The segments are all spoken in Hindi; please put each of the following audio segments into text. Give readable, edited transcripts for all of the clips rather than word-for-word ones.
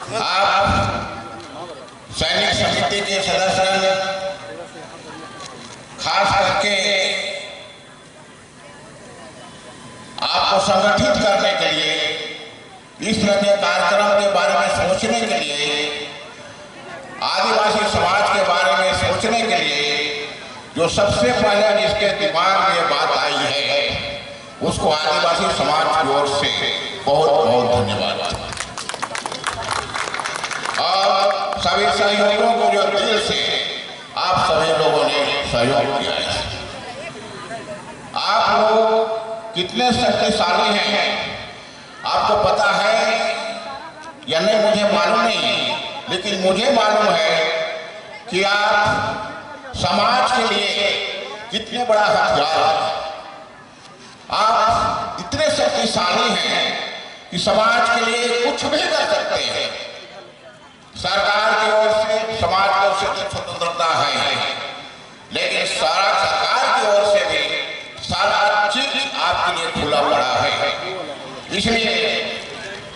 आप सैनिक समिति के सदस्य खास करके आपको संगठित करने के लिए, इस तरह के कार्यक्रम के बारे में सोचने के लिए, आदिवासी समाज के बारे में सोचने के लिए जो सबसे पहले जिसके दिमाग में ये बात आई है, उसको आदिवासी समाज की ओर से बहुत बहुत धन्यवाद। और सभी सहयोगियों को जो दिल से आप सभी लोगों ने सहयोग किया है। आप लोग कितने शक्तिशाली हैं आपको पता है या नहीं मुझे मालूम नहीं, लेकिन मुझे मालूम है कि आप समाज के लिए कितने बड़ा हथियार, आप इतने शक्तिशाली हैं कि समाज के लिए कुछ भी कर सकते हैं। सरकार की ओर से, समाज की ओर से तो स्वतंत्रता है, लेकिन सारा सरकार की ओर से भी सारा चीज आपके लिए खुला पड़ा है। इसलिए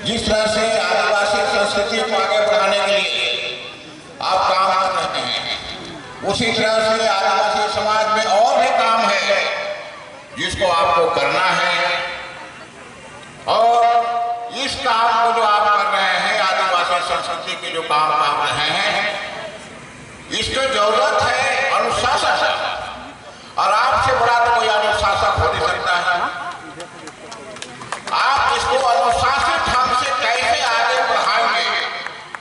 जिस तरह से आदिवासी संस्कृति को आगे बढ़ाने के लिए आप काम कर रहे हैं, उसी तरह से आदिवासी समाज में और भी काम है जिसको आपको करना है। और इस काम को जो आप कर रहे हैं, आदिवासी संस्कृति के जो काम कर रहे हैं, इसकी जरूरत है अनुशासन, और आपसे बड़ा तो कोई अनुशासक हो नहीं सकता है। आप इसको अनुशासित ढंग से कैसे आगे बढ़ाएंगे,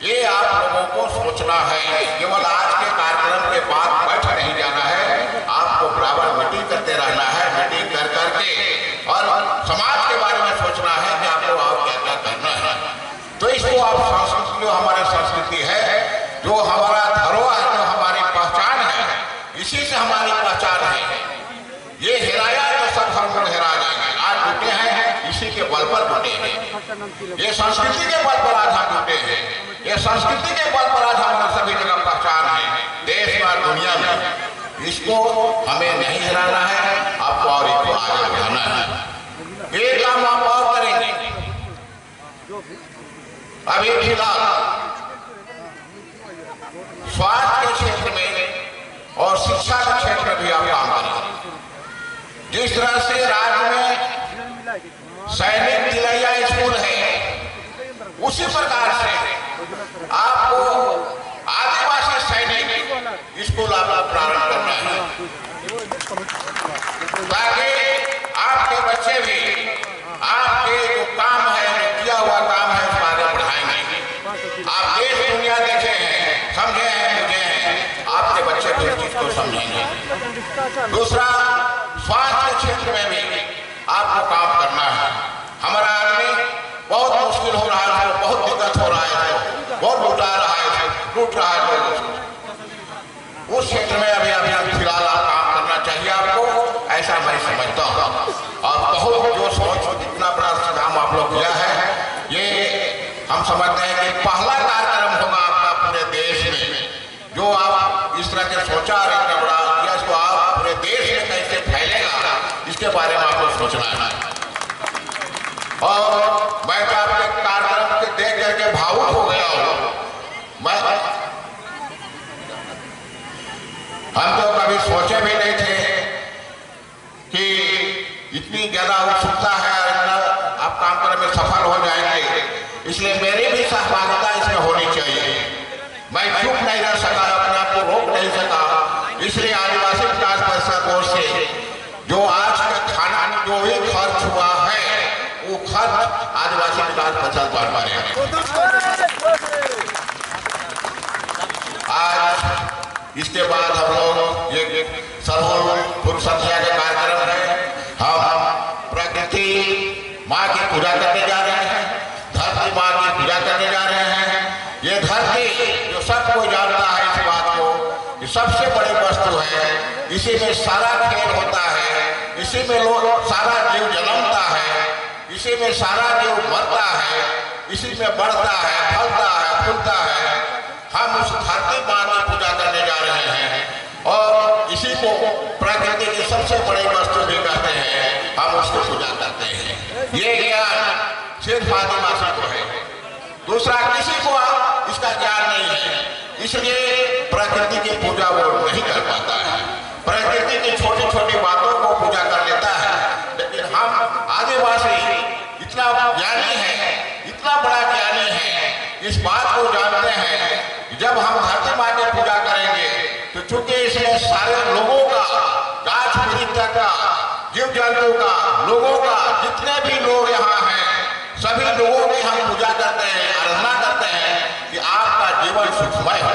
ये आप लोगों को सोचना है। केवल आज के कार्यक्रम के बाद बैठ नहीं जाना है, आपको बराबर मीटिंग करते रहना है, मीटिंग कर करके और समाज के बारे में सोचना है कि आपको और क्या क्या करना है। तो इसको आप संस्कृति, जो हमारी संस्कृति है, जो हमारा धरोहर, जो हमारी पहचान है, इसी से हमारी पहचान है। ये हिलाया तो सब हम लोग हिला जाएंगे। आज टूटे हैं, इसी के बल पर टूटे हैं। ये संस्कृति के बल पर आज हम टूटे हैं। ये संस्कृति के बल पर आज हमारा सभी जगह पहचान है, देश में, दुनिया में। इसको हमें नहीं हिलाना है, आपको और इसको आगे बढ़ाना है। ये काम आप और करेंगे। अभी फिलहाल स्वास्थ्य के क्षेत्र में और शिक्षा के क्षेत्र में भी आप काम करेंगे। जिस तरह से राज्य में सैनिक तिलैया स्कूल है, उसी प्रकार से आपको आदिवासी सैनिक स्कूल आपको प्रारंभ करना है, ताकि आपके बच्चे भी आपके जो काम है, जो किया हुआ काम है, उसको आगे बढ़ाएंगे। आप देश दुनिया देखे हैं, समझे हैं, बुझे हैं, आपके बच्चे भी इस चीज को समझेंगे। दूसरा, स्वास्थ्य के क्षेत्र में भी आपको काम करना है। हमारा आदमी बहुत मुश्किल हो रहा है, बहुत दिक्कत हो रहा है, बहुत लूटा रहा है, लूट रहा है लोगों को। उस क्षेत्र में अभी अभी फिलहाल आप काम करना चाहिए आपको, ऐसा मैं समझता हूँ। और बहुत जो सोच, इतना बड़ा काम आप लोग किया है, ये हम समझते हैं कि पहला कार्यक्रम होगा आपका पूरे देश में, जो आप इस तरह के सोचा और इतना बड़ा किया, इसको आप पूरे देश में कैसे फैलेगा, इसके बारे में आपको सोचना है। और मैं तो आपके कार्यक्रम के देख करके भावुक हो गया हूँ। हम तो कभी सोचे भी नहीं थे कि इतनी ज्यादा उत्सुकता है और इतना आप काम करने में सफल हो जाएंगे। इसलिए मेरी भी सहभागिता इसमें होनी चाहिए। मैं चुप नहीं रह सका, अपने आप को रोक नहीं सका। इसलिए आदिवासी विकास परिषद ओर से जो आज का खाना जो भी खर्च हुआ है, वो खर्च आदिवासी विकास परिषद भर पाएंगे। आज इसके बाद हम लोग ये सर्वोत्तम पूर्व संध्या के कार्यक्रम है, हम प्रकृति माँ की पूजा करने जा रहे हैं, धरती माँ की पूजा करने जा रहे हैं। ये धरती जो सबको जानता है इस बात को, ये सबसे बड़ी वस्तु है, इसी में सारा खेल होता है, इसी में लोग सारा जीव जन्मता है, इसी में सारा जीव मरता है, इसी में बढ़ता है, फलता है, फूलता है। हम उस धरती माँ की पूजा करने जा रहे हैं और इसी को प्रकृति की सबसे बड़ी वस्तु भी कहते हैं, हम उसको पूजा करते हैं। ये ज्ञान सिर्फ आदिवासी को है, दूसरा किसी को इसका ज्ञान नहीं है, इसलिए प्रकृति की पूजा वो नहीं कर पाता है। प्रकृति की छोटी छोटी बातों को पूजा कर लेता है। लेकिन हम आदिवासी इतना ज्ञानी है, इतना बड़ा ज्ञानी है, इस बात को जानते हैं जब हम धरती माँ की पूजा करेंगे तो चूंकि इसमें सारे लोगों का, गाछ वृक्ष का, जीव जंतु का, लोगों का, जितने भी लोग यहाँ हैं सभी लोगों की हम पूजा करते हैं, आराधना करते हैं कि आपका जीवन सुखमय हो।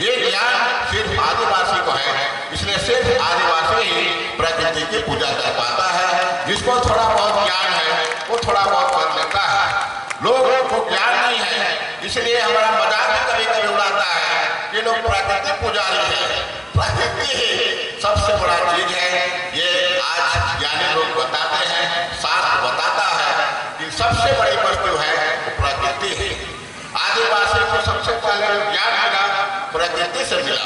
ये ज्ञान सिर्फ आदिवासी को है, इसलिए सिर्फ आदिवासी ही प्रकृति की पूजा कर पाता है। जिसको थोड़ा बहुत ज्ञान है वो थोड़ा बहुत कर लेता है, लोगों को ज्ञान नहीं है, इसलिए हमारा मजाक भी कभी कभी उड़ाता है कि लोग प्रकृति पुजारी है। प्रकृति ही सबसे बड़ा चीज है, ये आज ज्ञानी लोग बताते हैं, शास्त्र बताता है कि सबसे बड़ी वस्तु है वो प्रकृति है। आदिवासी को सबसे पहले ज्ञान मिला प्रकृति से मिला,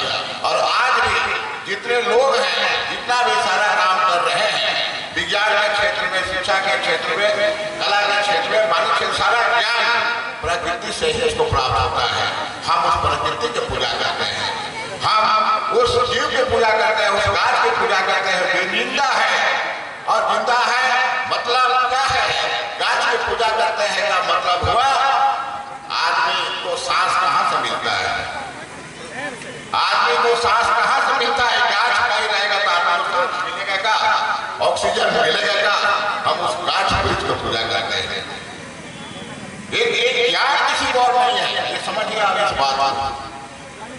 और आज भी जितने लोग हैं, जितना भी सारा काम कर रहे हैं, विज्ञान के क्षेत्र में, शिक्षा के क्षेत्र में, कला के क्षेत्र में, वाणिज्य क्षेत्र, सारा ज्ञान प्रकृति से ही इसको प्राप्त होता है। हम उस प्रकृति की पूजा करते हैं, हम उस जीव की पूजा करते हैं, उस गाछ की पूजा करते हैं। बेनिंदा है और जिंदा है, मतलब क्या है? गाछ की पूजा करते हैं का मतलब हुआ आदमी को सांस कहाँ से मिलता है? आदमी को सांस कहाँ से मिलता है? गाछ नहीं रहेगा तो आदमी को सांस मिलेगा का? ऑक्सीजन मिलेगा का? हम उस गाछ वृक्ष को पूजा करते हैं। ये ज्ञान किसी को और नहीं है, ये समझिए आप इस बात।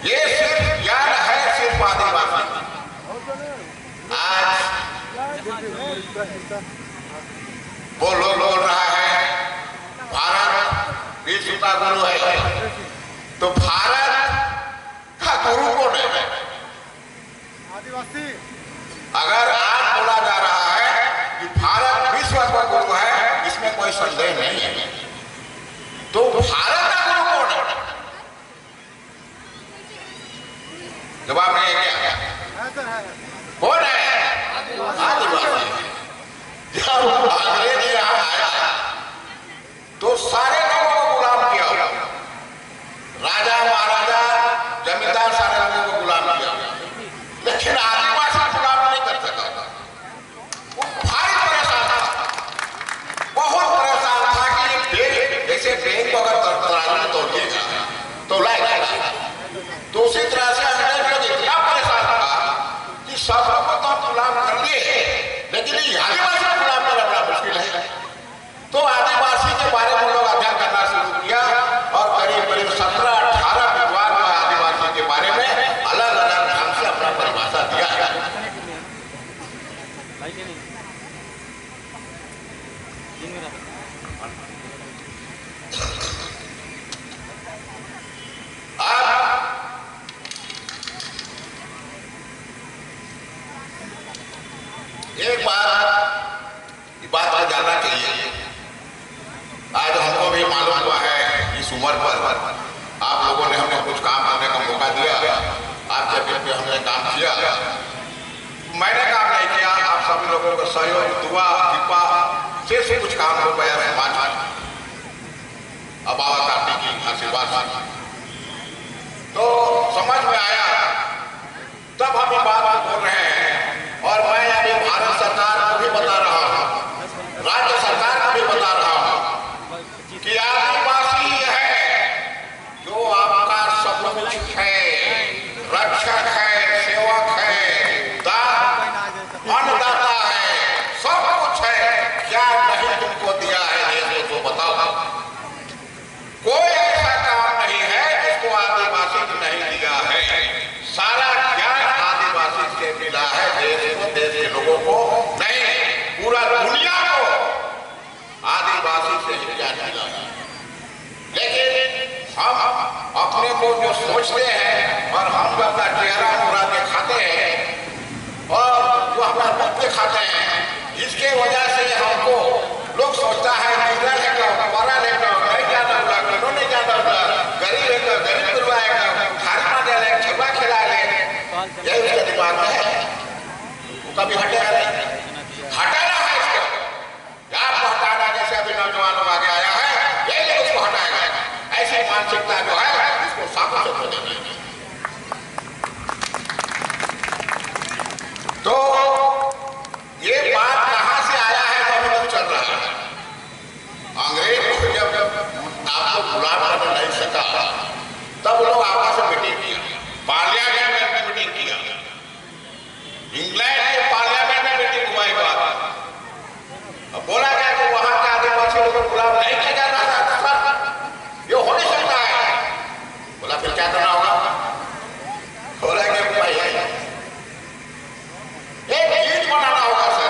ये सिर्फ ज्ञान है सिर्फ आदिवासी। आज वो लोग बोल रहा है भारत विश्व का गुरु है, तो भारत का गुरु कौन है? आदिवासी। अगर आज बोला जा रहा है कि भारत विश्व का गुरु है, इसमें कोई संदेह नहीं है, तो भारत का गुरु कौन है? जवाब नहीं है क्या? कौन है? आदिवासी। जब अंग्रेज यहाँ आया तो सारे लोगों को गुलाम किया, राजा महाराजा जमींदार सारे लोगों को गुलाम किया, लेकिन आदिवासी गुलाम नहीं कर सका। वो भारी परेशान था, बहुत परेशान था कि बेग, जैसे बेग को अगर तराजू में तोड़िएगा तो लाएगा, तो उसी तरह से अंग्रेज लोग इतना परेशान था कि सब लोगों को तो गुलाम कर लिए, लेकिन आदिवासी को गुलाम करना बड़ा मुश्किल है। तो आदिवासी के बारे में लोग अध्ययन करना शुरू किया, और करीब करीब 17-18 विद्वान आदिवासी के बारे में अलग अलग ढंग से अपना परिभाषा दिया है। एक बात जानना चाहिए, आज हमको भी मालूम हुआ है इस उम्र पर आप लोगों ने हमें कुछ काम करने का मौका दिया, आपके दिल पे हमने काम किया। मैंने काम नहीं किया, आप सभी लोगों का सहयोग, दुआ, कृपा से कुछ काम हो पाया समाज अब बाबा कार्तिक की आशीर्वाद तो समझ में आया, तब हम ये बात बोल रहे हैं। और मैं अभी भारत सरकार को भी बता रहा हूँ, राज्य सरकार को भी बता रहा हूँ कि आदिवासी है जो आपका सब कुछ है, रक्षक है, सेवक है, अन्नदाता है, सब कुछ है। क्या नहीं तुमको दिया है देश को, तो बताओ। कोई ऐसा काम नहीं है जिसको आदिवासी को नहीं दिया है। सारा ज्ञान आदिवासी से मिला है, देश को, देश के लोगों को नहीं, पूरा दुनिया को आदिवासी से ही ज्ञान मिला है। लेकिन हम अपने को जो सोचते हैं और हम जो अपना चेहरा मुरा के खाते हैं और जो अपना रूप के खाते हैं, इसके वजह से हमको लोग सोचता है गिरा लेगा, परा लेगा, नहीं जाना होगा, करो नहीं जाना होगा, गरीब लेगा, गरीब करवाएगा, खाना दे, छुपा खिला ले, यही उसके दिमाग में है। वो कभी हटेगा नहीं, हटाना है इसको, आपको हटाना। जैसे अभी नौजवान लोग आगे आया है, यही उसको हटाएगा। मानसिकता जो है इसको साफ से बदलना है। तो ये बात कहां से आया है तो अभी तक चल रहा है। अंग्रेज जब आपको बुला कर नहीं सका तब लोग आपस में मीटिंग किया, पार्लियामेंट में मीटिंग किया, इंग्लैंड के पार्लियामेंट में मीटिंग हुआ एक बार। अब बोला गया कि वहां के आदिवासी लोगों को गुलाम नहीं किया जा रहा था, ये हो नहीं सकता है। बोला फिर क्या करना होगा? बोला कि भाई एक गीत बनाना होगा सर।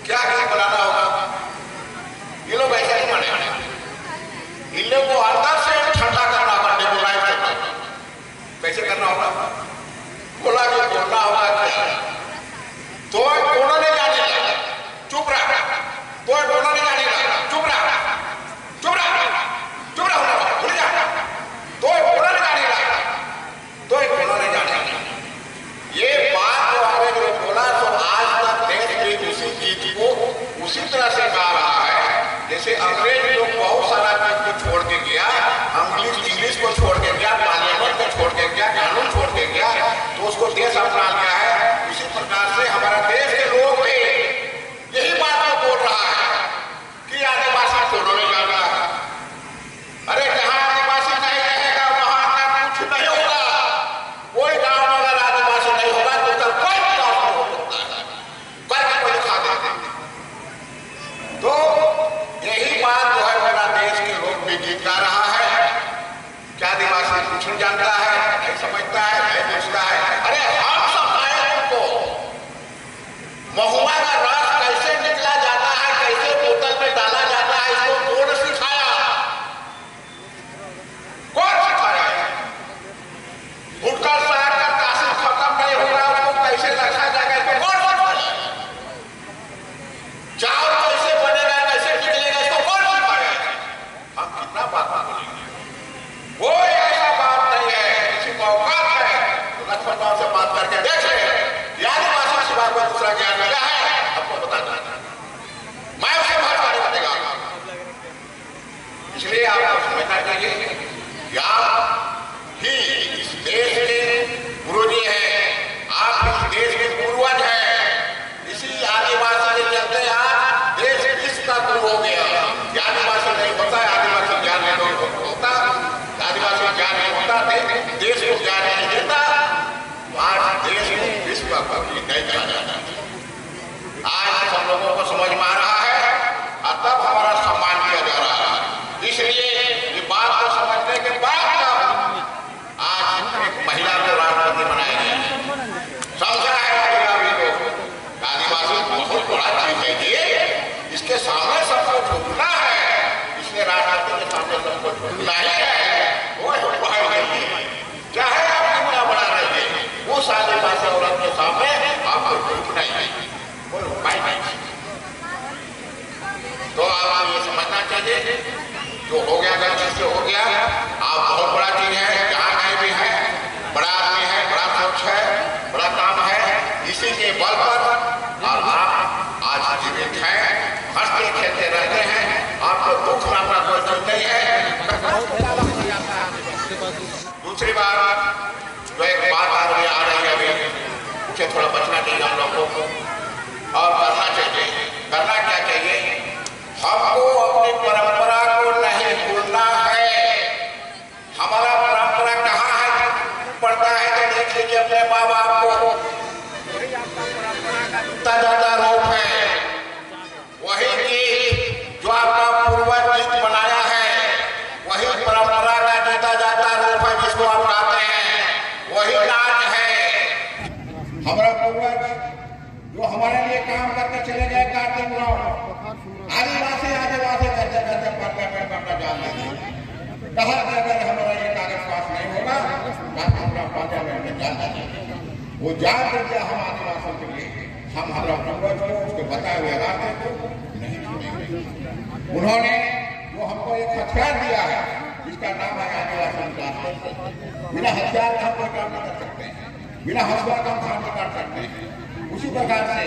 क्या गीत बनाना होगा? ये लोग ऐसा नहीं माने, इन लोगों को अंदर से ठंडा करना होगा, डेमोलाइज करना। कैसे करना होगा? बोला कि बोलना होगा क्या? तो दोनों ने जाने लगा, चुप रहा। तो दोनों ने जाने लगा, चुप रहा, चुप रहा, चुप रहा, भूल जा। तो दोनों ने जाने लगा, तो दोनों ने जाने लगा। ये बात जो अंग्रेज ने बोला तो आज तक देश की उसी चीज को उसी तरह से गा रहा है जैसे अंग्रेज लोग बहुत सारा चीज को छोड़ के गया, इंग्लिश को छोड़ के गया, पार्लियामेंट को छोड़ के गया, कानून छोड़ के गया, तो उसको देश अपना लिया है। इसी प्रकार से हमारा देश के लोग भी यही बात को बोल रहा है कि आदिवासी दोनों ने जाना है। अरे जहां आदिवासी नहीं रहेगा वहां का कुछ नहीं होगा। कोई गांव में अगर आदिवासी नहीं होगा तो उधर कोई विकास नहीं हो सकता है, करके कोई दिखा देते। तो यही बात जो है मेरा देश के लोग भी गीत गा रहा है। क्या आदिवासी कुछ नहीं जानता है, नहीं समझता है, नहीं पूछता है? अरे हम सब आए उनको महुआ का रस कैसे निकला जाता है, कैसे बोतल में डाला जाता है, इसको कौन सिखाया? कौन सिखाया? गुटखा साग का तासीर खत्म नहीं हो रहा, उसको कैसे रखा जाएगा, इसको कौन सिखाया? चावल कैसे बनेगा, कैसे निकलेगा, इसको कौन सिखाया? हम कितना बात बोलेंगे? कोई ऐसा बात नहीं है। किसी को औकात है तो लक्ष्मण राव से बात करके देख ले, आदिवासी से बात में दूसरा ज्ञान मिला है आपको बताना, मैं उसे बात करने बतेगा। इसलिए आपको समझना चाहिए कि आप ही इस देश के गुरुजी हैं, आप इस देश के पूर्वज हैं। इसी आदिवासी के चलते आज देश किसका गुरु हो गया। आदिवासी नहीं होता, आदिवासी ज्ञान नहीं होता, आदिवासी ज्ञान नहीं होता, देश को ज्ञान नहीं देता, आज देश को विश्व का कभी नहीं जाना। आज हम लोगों को समझ में आ रहा है और तब हमारा सम्मान किया जा रहा है। इसलिए ये बात को समझने के बाद आज एक महिला को राष्ट्रपति बनाया गया। समझा है अभी लोग आदिवासी बहुत बड़ा चीज है ये, इसके सामने सबको झुकना है, इसलिए राष्ट्रपति के सामने सबको झुकना ही है। वो उपाय नहीं है, चाहे आप कितना बड़ा रहिए, उस आदिवासी औरत के सामने आपको झुकना ही है, कोई उपाय नहीं। तो आप ये समझना चाहिए जो हो गया गलती से हो गया। आप बहुत बड़ा चीज है, जहाँ कहीं भी है, बड़ा आदमी है, बड़ा सोच है, बड़ा काम है, इसी के बल पर और आप आज जीवित हैं, हंसते खेलते रहते हैं, आपको दुख नापना कोई चीज नहीं है। दूसरी बात जो एक बात आ रही है अभी, उसे थोड़ा बचना चाहिए हम लोगों को और करना चाहिए। करना क्या चाहिए? हमको अपनी परंपरा को नहीं भूलना है। हमारा परंपरा कहाँ है पड़ता है तो देख लीजिए अपने माँ बाप को, दादा रूप है वही गीत जो आपका पूर्वज गीत बनाया है, वही परंपरा का जीता जाता रूप है जिसको आप गाते हैं, वही नाच है। हमारा पूर्वज जो हमारे लिए काम करके चले गए कार्तिक राव, आदिवासी करते करते पार्लियामेंट करना जान देंगे। कहा कि अगर हमारा ये कागज पास नहीं होगा पार्लियामेंट में जान देंगे। वो जान दीजिए हम आदिवासियों के लिए, हम हमारा पूर्वज को उसके बताए हुए रास्ते को नहीं छोड़ेंगे। उन्होंने जो हमको एक हथियार दिया है जिसका नाम है आदिवासी विकास। बिना हथियार का हम कोई काम नहीं कर सकते हैं, बिना हथियार का हम काम नहीं कर सकते हैं। उसी प्रकार से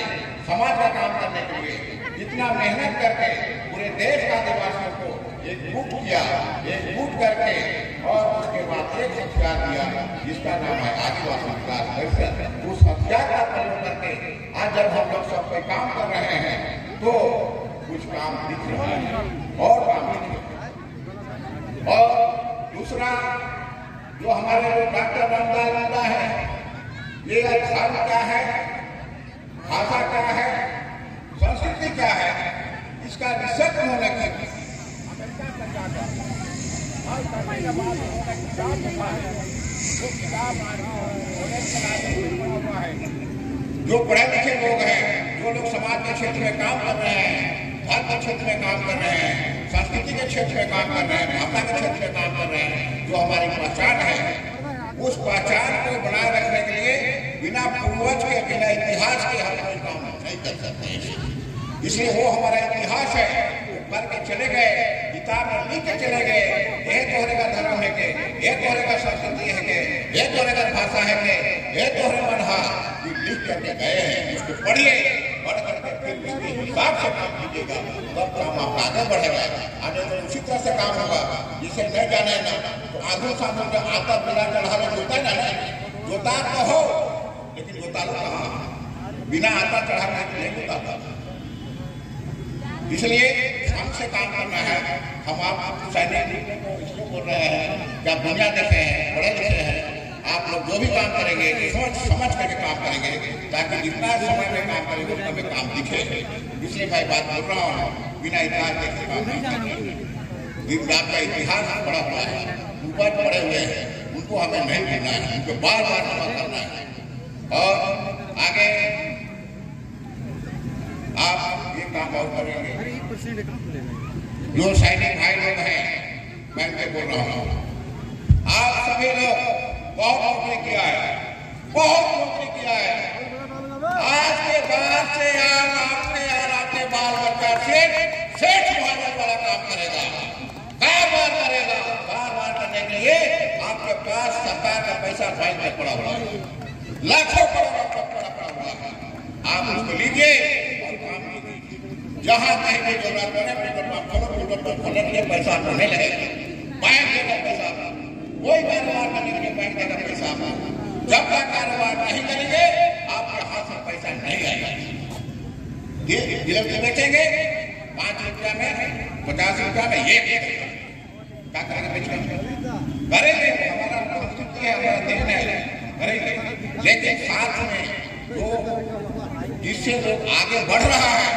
समाज का काम करने के लिए जितना मेहनत करके पूरे देश का आदिवासियों को एकजुट किया, एकजुट करके और उसके बाद एक हथियार दिया जिसका नाम है आदिवासी विकास परिषद। उस हथियार का प्रयोग करके आज जब हम लोग सब पे काम कर रहे हैं तो कुछ काम दिख रहा है और काम दिख रहा है। और दूसरा जो हमारे जो डॉक्टर रामदास है, ये धर्म क्या है, भाषा क्या है, संस्कृति क्या है, इसका रिसर्च होने की जो पढ़े लिखे लोग हैं, जो लोग समाज के क्षेत्र में काम कर रहे हैं, धर्म के क्षेत्र में काम कर रहे हैं, संस्कृति के क्षेत्र में काम कर रहे हैं, भाषा के क्षेत्र में काम कर रहे हैं, जो हमारी पहचान है, उस पहचान को बनाए रखने के लिए बिना पूर्वज के, बिना इतिहास के हम कोई काम नहीं कर सकते। इसलिए वो हमारा इतिहास है, करके चले गए, किताब में लिख के चले गए, ये तोहरे का धर्म है के, ये तोहरे का संस्कृति है के, ये तोहरे का भाषा है के, ये तोहरे मनहा लिख करके गए हैं। उसको पढ़िए, पढ़ करके फिर उसके हिसाब से काम कीजिएगा, तब काम आपका आगे बढ़ेगा। आगे तो उसी तरह से काम होगा। जिसे नहीं जाने ना तो आधो साधो जो आता बिना चढ़ावे जोता ना, जोता तो हो लेकिन जोता लो कहाँ, बिना आता चढ़ावे नहीं जोता। इसलिए हमसे काम करना है। हम आप सैनिक इसको बोल रहे हैं कि आप दुनिया देखे हैं, पढ़े लिखे हैं, आप लोग जो भी काम करेंगे सोच समझ करके काम करेंगे, ताकि जितना समय में काम करेंगे उतना में काम दिखे। इसलिए भाई बात बोल रहा हूँ, बिना इतिहास देखे काम नहीं करेंगे। आपका इतिहास पढ़ा हुआ है, ऊपर पढ़े हुए हैं, उनको हमें नहीं भूलना है, उनको बार बार जमा करना है। और आगे आप ये काम और करेंगे। जो सैनिक भाई लोग हैं, मैं उनसे बोल रहा हूँ, आप सभी लोग बहुत नौकरी किया है, बहुत नौकरी किया है। आज के बाद से आप अपने और आपके बाल बच्चा सेठ मुहावरे वाला काम करेगा, बार करेगा। बार करने के लिए आपके पास सरकार का पैसा बैंक में पड़ा हुआ है, लाखों करोड़ों पड़ा हुआ है। आप उसको लीजिए और काम कीजिए। जहाँ कहीं भी जरूरत पड़े के पैसा आपको नहीं लगेगा, बैंक देगा पैसा, कोई कारोबार करने के लिए बैंक देगा पैसा। जब तक कारोबार नहीं करेंगे आपके हाथ में पैसा नहीं आएगा। ये बेचेंगे 5 रुपया में, 50 रुपया में, ये क्या करेंगे? करेंगे, हमारा संस्कृति है, हमारा देन है, करेंगे। लेकिन साथ में जो जिससे लोग आगे बढ़ रहा है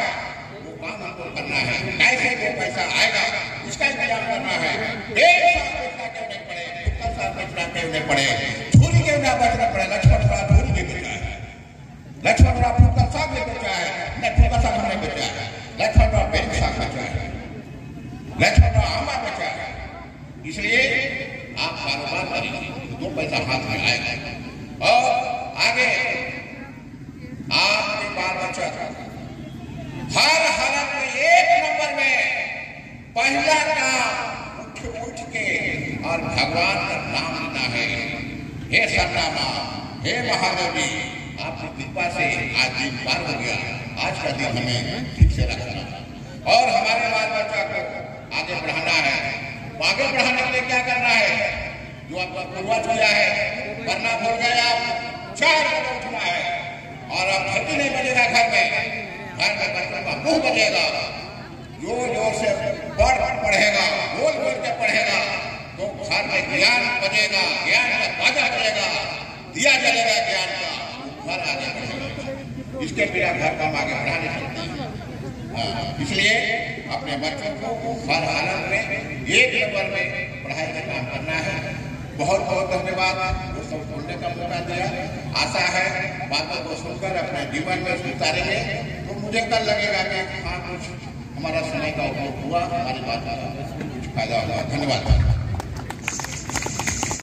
वो काम हमको करना है। कैसे वो पैसा आएगा उसका इंतजाम करना है। 1 साल बेचना क्यों नहीं पड़े, 70 साल बेचना क्यों नहीं पड़े, छुरी क्यों ना बेचना पड़े। लक्ष्मण बड़ा छुरी नहीं बेचा है, लक्ष्मण बड़ा फूल साग नहीं बेचा है, नहीं फूल साग हमने बेचा है, लक्ष्मण बड़ा बेल साग बेचा है, लक्ष्मण बड़ा आंबा बेचा है। इसलिए आप कारोबार करेंगे तो पैसा हाथ में आएगा। और आगे आपके बाल बच्चा हर हालत में 1 नंबर में पहला काम उठ के और भगवान का नाम लेना है। हे सरनामा, हे महादेवी, आपकी कृपा से आज दिन पार हो गया। आज का दिन हमें ठीक से रखना और हमारे बाल बच्चा को आगे बढ़ाना है। आगे बढ़ाने के लिए क्या करना है? जो आपका पूर्वज किया है करना भूल गए आप, 4 बजे उठना है और अब छुट्टी नहीं बजेगा घर में बच्चों का मुंह बजेगा, जोर से पढ़ेगा, बोल के पढ़ेगा तो घर में ज्ञान बजेगा, ज्ञान का बाजा बजेगा, दिया जलेगा ज्ञान का, घर आगे बढ़ेगा। इसके बिना घर काम आगे बढ़ा नहीं सकते। इसलिए अपने बच्चों को हर हालत में 1 नंबर में पढ़ाई का काम करना है। बहुत बहुत धन्यवाद दोस्तों, सुनने का मौका दिया। आशा है बातों को सुनकर अपने जीवन में उतारेंगे तो मुझे कल लगेगा कि हाँ कुछ हमारा समय का उपयोग हुआ, हमारी बात का कुछ फायदा होगा। धन्यवाद।